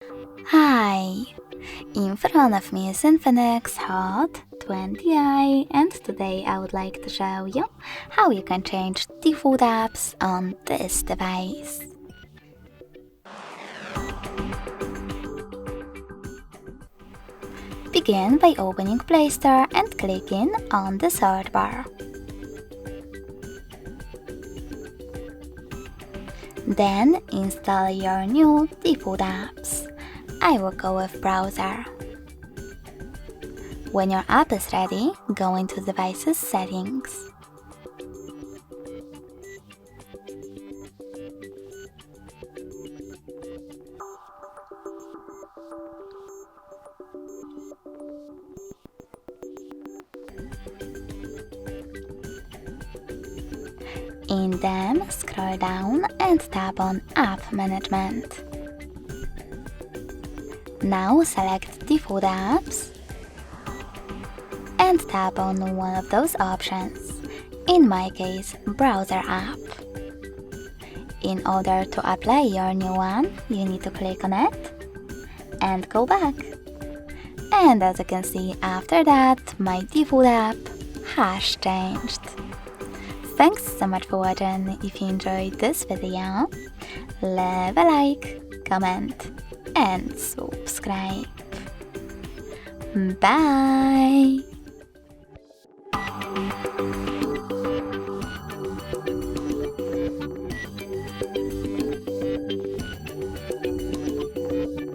Hi! In front of me is INFINIX Hot 20i, and today I would like to show you how you can change default apps on this device. Begin by opening Play Store and clicking on the search bar. Then install your new default apps. I will go with browser. When your app is ready, go into Devices Settings. In them, scroll down and tap on App Management. Now select Default Apps and tap on one of those options, in my case, Browser app. In order to apply your new one, you need to click on it and go back. And as you can see, after that, my default app has changed. Thanks so much for watching. If you enjoyed this video, leave a like, comment and subscribe. Bye!